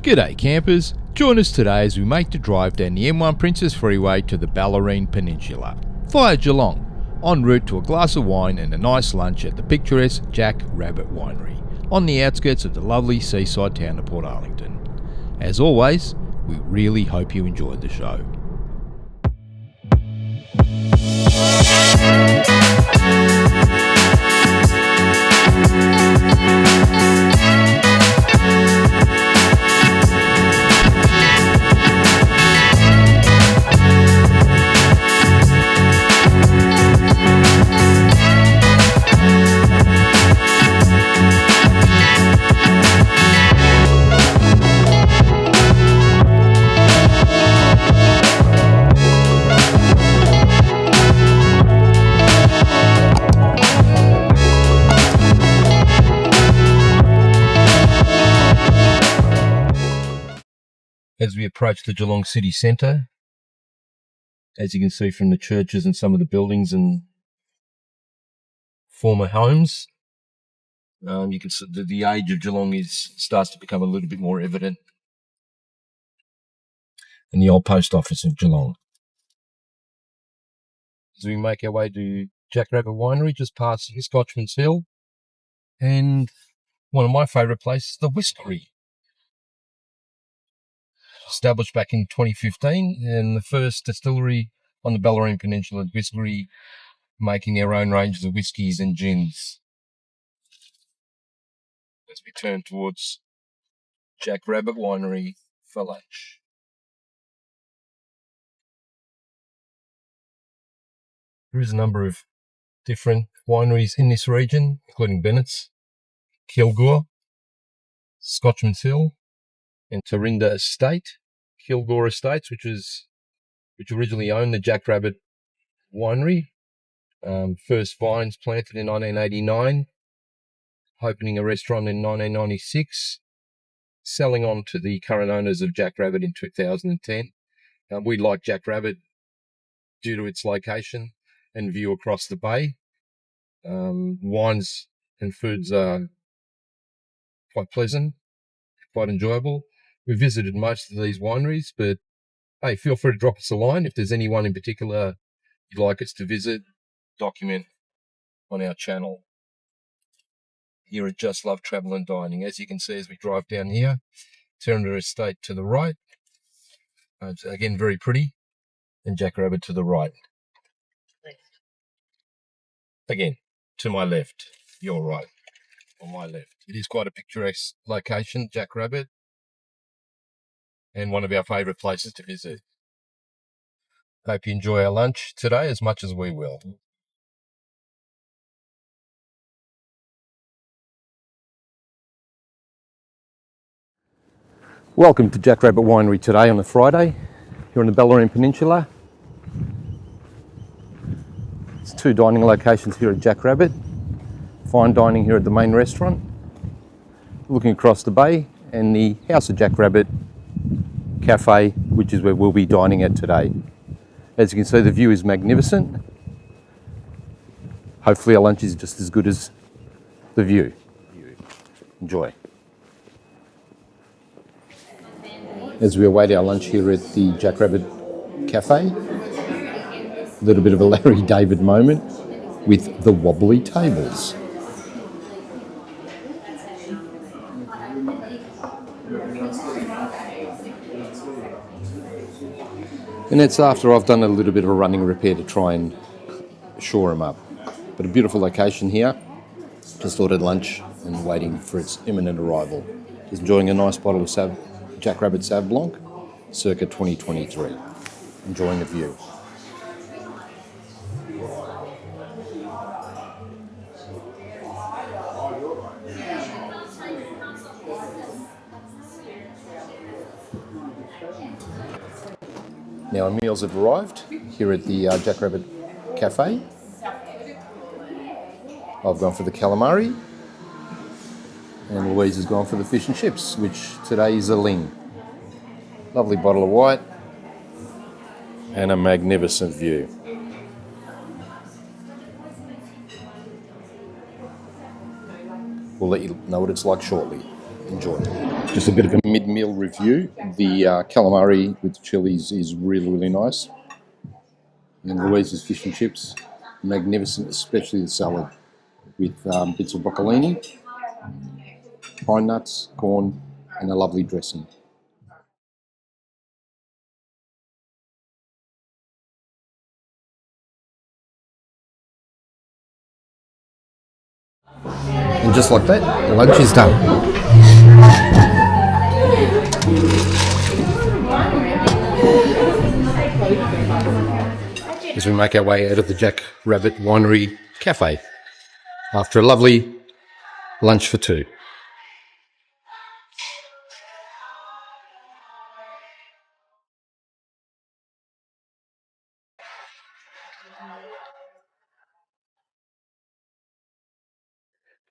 G'day campers, join us today as we make the drive down the M1 Princes Freeway to the Bellarine Peninsula, via Geelong, en route to a glass of wine and a nice lunch at the picturesque Jack Rabbit Winery, on the outskirts of the lovely seaside town of Portarlington. As always, we really hope you enjoyed the show. As we approach the Geelong city centre, as you can see from the churches and some of the buildings and former homes, you can see the age of Geelong starts to become a little bit more evident. And the old post office of Geelong. As we make our way to Jack Rabbit Winery, just past Scotchman's Hill, and one of my favourite places, the Whiskery. Established back in 2015, and the first distillery on the Bellarine Peninsula, Whiskery, making their own ranges of whiskies and gins. As we turn towards Jack Rabbit Winery for lunch. There is a number of different wineries in this region, including Bennett's, Kilgore, Scotchman's Hill, and Tarinda Estate. Kilgore Estates, which originally owned the Jack Rabbit Winery. First vines planted in 1989, opening a restaurant in 1996, selling on to the current owners of Jack Rabbit in 2010. We like Jack Rabbit due to its location and view across the bay. Wines and foods are quite pleasant, quite enjoyable. We visited most of these wineries, but hey, feel free to drop us a line if there's anyone in particular you'd like us to visit, document on our channel here at Just Love Travel and Dining. As you can see as we drive down here, Tarinda Estate to the right, again very pretty, and Jack Rabbit to the right. Again, to my left, your right, or my left. It is quite a picturesque location, Jack Rabbit, and one of our favourite places to visit. Hope you enjoy our lunch today as much as we will. Welcome to Jack Rabbit Winery today on a Friday, here on the Bellarine Peninsula. There's two dining locations here at Jack Rabbit. Fine dining here at the main restaurant, looking across the bay, and the House of Jack Rabbit Cafe, which is where we'll be dining at today. As you can see, the view is magnificent. Hopefully our lunch is just as good as the view. Enjoy. As we await our lunch here at the Jack Rabbit Cafe, a little bit of a Larry David moment with the wobbly tables. And that's after I've done a little bit of a running repair to try and shore them up. But a beautiful location here. Just ordered lunch and waiting for its imminent arrival. Just enjoying a nice bottle of Jack Rabbit Sauvignon Blanc, circa 2023. Enjoying the view. Now our meals have arrived here at the Jack Rabbit Cafe. I've gone for the calamari, and Louise has gone for the fish and chips, which today is a ling. Lovely bottle of white and a magnificent view. We'll let you know what it's like shortly. Enjoy. Just a bit of a mid-meal review. The calamari with chilies is really, really nice. And Louise's fish and chips, magnificent, especially the salad with bits of broccolini, pine nuts, corn, and a lovely dressing. And just like that, lunch is done. As we make our way out of the Jack Rabbit Winery Cafe after a lovely lunch for two.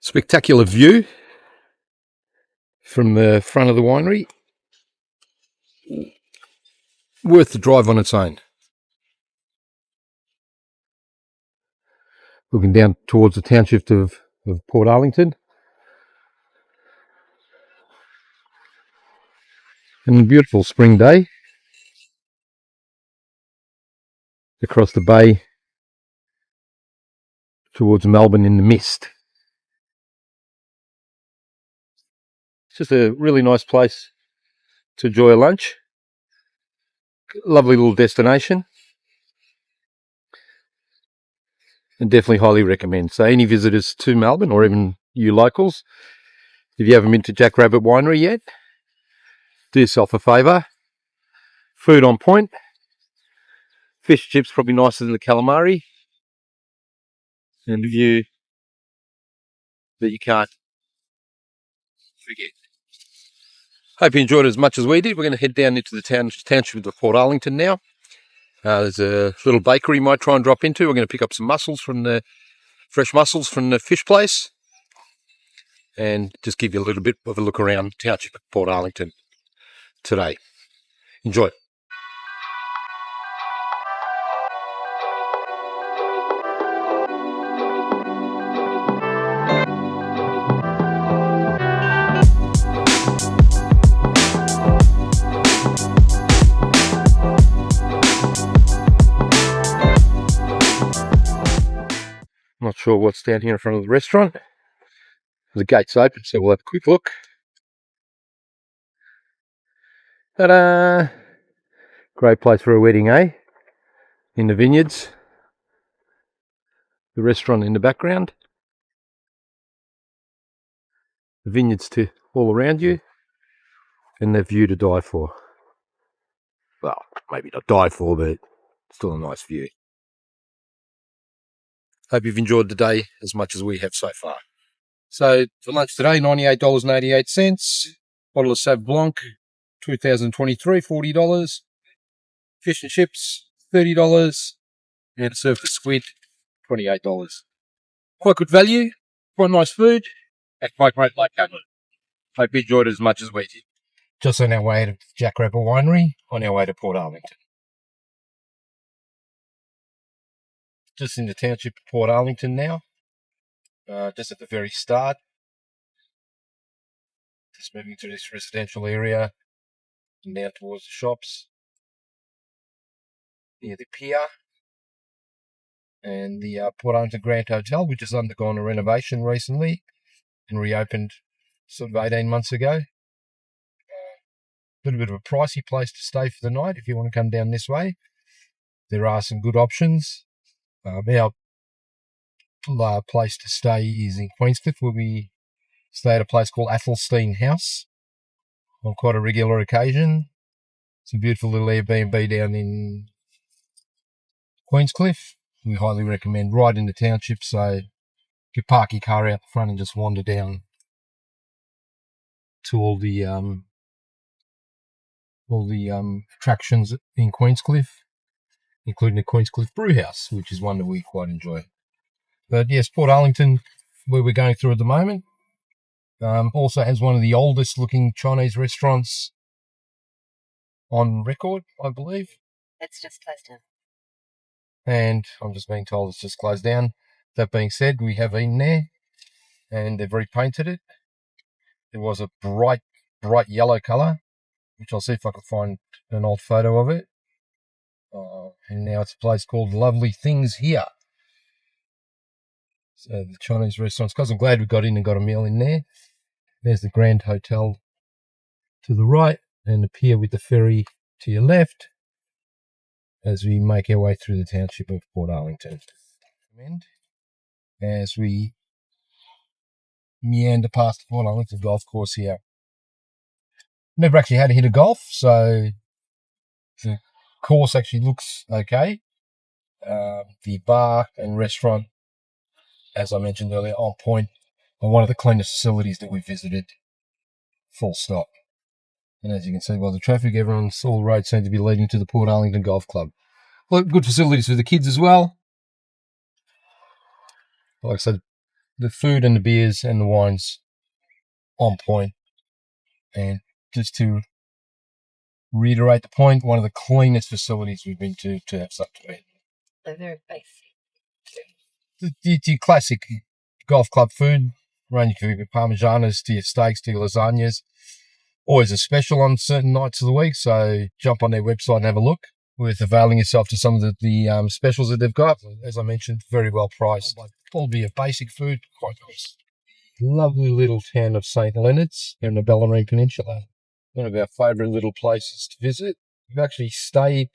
Spectacular view from the front of the winery. Worth the drive on its own. Looking down towards the township of Portarlington. And a beautiful spring day. Across the bay towards Melbourne in the mist. It's just a really nice place to enjoy a lunch. Lovely little destination. And definitely highly recommend. So any visitors to Melbourne, or even you locals, if you haven't been to Jack Rabbit Winery yet, do yourself a favour. Food on point. Fish chips probably nicer than the calamari. And a view that you can't forget. Hope you enjoyed it as much as we did. We're going to head down into the township of Portarlington now. There's a little bakery you might try and drop into. We're going to pick up some mussels from the fresh mussels from the fish place, and just give you a little bit of a look around township of Portarlington today. Enjoy. Not sure what's down here in front of the restaurant. The gate's open, so we'll have a quick look. Ta-da! Great place for a wedding, eh? In the vineyards. The restaurant in the background. The vineyards to all around you. And the view to die for. Well, maybe not die for, but still a nice view. Hope you've enjoyed the day as much as we have so far. So for lunch today, $98.88. Bottle of Sauvignon Blanc, 2023, $40. Fish and chips, $30. And a serve of squid, $28. Quite good value, quite nice food, and quite great location. Hope you enjoyed it as much as we did. Just on our way to Jack Rabbit Winery, on our way to Portarlington. Just in the township of Portarlington now. Just at the very start. Just moving through this residential area and down towards the shops. Near the pier. And the Portarlington Grand Hotel, which has undergone a renovation recently and reopened sort of 18 months ago. A little bit of a pricey place to stay for the night if you want to come down this way. There are some good options. Our place to stay is in Queenscliff, where we stay at a place called Athelstein House on quite a regular occasion. It's a beautiful little Airbnb down in Queenscliff. We highly recommend. Right in the township, so you can park your car out the front and just wander down to all the attractions in Queenscliff, including the Queenscliff Brewhouse, which is one that we quite enjoy. But yes, Portarlington, where we're going through at the moment, also has one of the oldest looking Chinese restaurants on record, I believe. It's just closed down. And I'm just being told it's just closed down. That being said, we have eaten there and they've repainted it. It was a bright yellow colour, which I'll see if I can find an old photo of it. And now it's a place called Lovely Things Here. So the Chinese restaurants, because I'm glad we got in and got a meal in there. There's the Grand Hotel to the right and the pier with the ferry to your left as we make our way through the township of Portarlington. As we meander past the Portarlington golf course here. Never actually had to hit a golf, so the course actually looks okay. The bar and restaurant, as I mentioned earlier, on point, are one of the cleanest facilities that we visited. Full stop. And as you can see by the traffic, all the roads seem to be leading to the Portarlington Golf Club. Well, good facilities for the kids as well. Like I said, the food and the beers and the wines on point. And just to reiterate the point, one of the cleanest facilities we've been to have such a bit. They're very basic. The classic golf club food, ranging from your parmesanas to your steaks to your lasagnas. Always a special on certain nights of the week, so jump on their website and have a look. Worth availing yourself to some of the specials that they've got. As I mentioned, very well priced. Albeit basic food, quite nice. Lovely little town of St Leonards here in the Bellarine Peninsula. One of our favourite little places to visit. We've actually stayed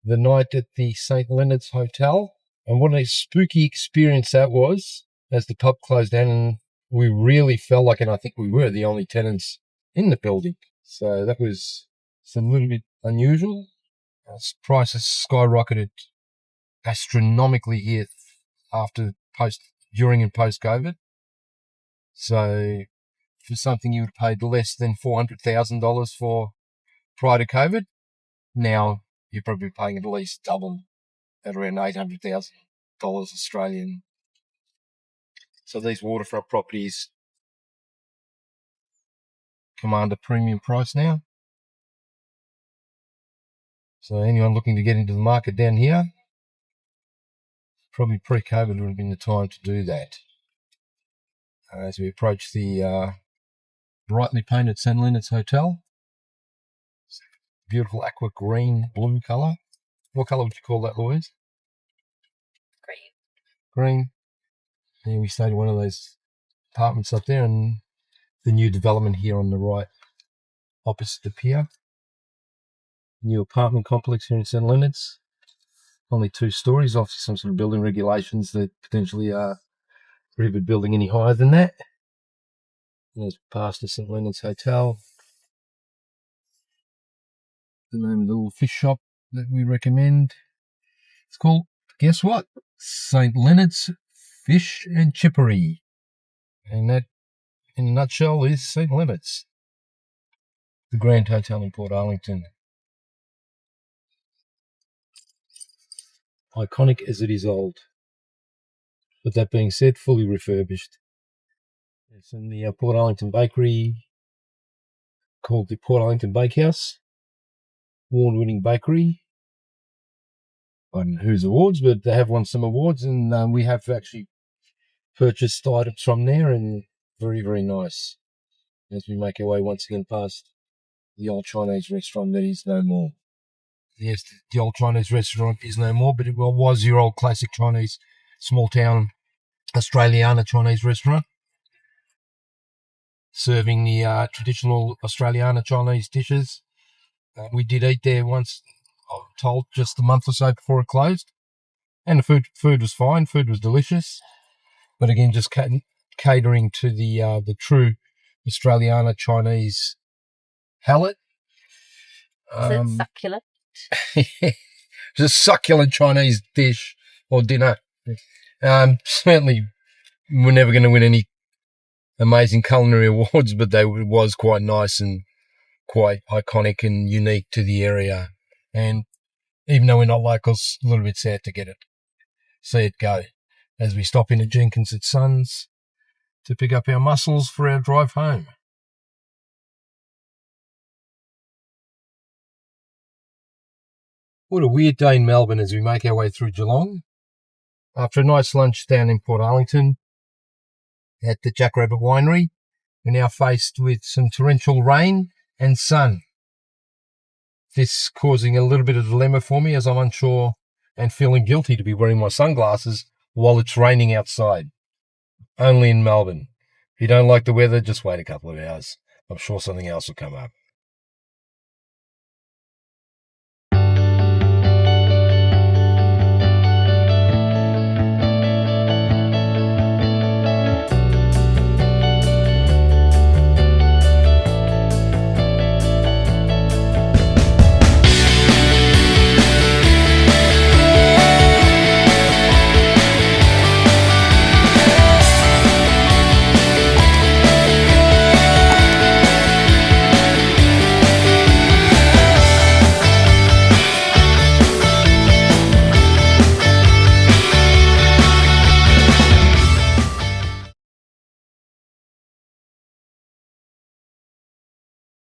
the night at the St Leonards Hotel, and what a spooky experience that was as the pub closed down, and we really felt like, and I think we were the only tenants in the building. So that was a little bit unusual. Prices skyrocketed astronomically here during and post COVID. So for something you would have paid less than $400,000 for prior to COVID, now you're probably paying at least double at around $800,000 Australian. So these waterfront properties command a premium price now. So anyone looking to get into the market down here, probably pre-COVID would have been the time to do that. As we approach the brightly painted St Leonards Hotel, beautiful aqua green blue colour. What colour would you call that, Louise? Green. And we stayed in one of those apartments up there, and the new development here on the right, opposite the pier. New apartment complex here in St Leonards. Only 2 stories, obviously some sort of building regulations that potentially prohibit building any higher than that. And there's past the St Leonards Hotel. The name of the little fish shop that we recommend. It's called, guess what? St Leonards Fish and Chippery. And that, in a nutshell, is St Leonards. The Grand Hotel in Portarlington. Iconic as it is old. But that being said, fully refurbished. It's in the Portarlington bakery called the Portarlington Bakehouse. Award-winning bakery. I don't know whose awards, but they have won some awards, and we have actually purchased items from there, and very, very nice. As we make our way once again past the old Chinese restaurant that is no more. Yes, the old Chinese restaurant is no more, but it was your old classic Chinese, small town Australiana Chinese restaurant, serving the traditional Australiana Chinese dishes. We did eat there once, I'm told, just a month or so before it closed, and the food was fine. Food was delicious, but again, just catering to the true Australiana Chinese palate. Is it succulent? It's a succulent Chinese dish or dinner. Certainly, we're never going to win any amazing culinary awards, but it was quite nice and quite iconic and unique to the area. And even though we're not locals, a little bit sad to see it go. As we stop in at Jenkins and Son's to pick up our mussels for our drive home. What a weird day in Melbourne as we make our way through Geelong. After a nice lunch down in Portarlington at the Jack Rabbit Winery, we're now faced with some torrential rain and sun. This causing a little bit of dilemma for me as I'm unsure and feeling guilty to be wearing my sunglasses while it's raining outside. Only in Melbourne. If you don't like the weather, just wait a couple of hours. I'm sure something else will come up.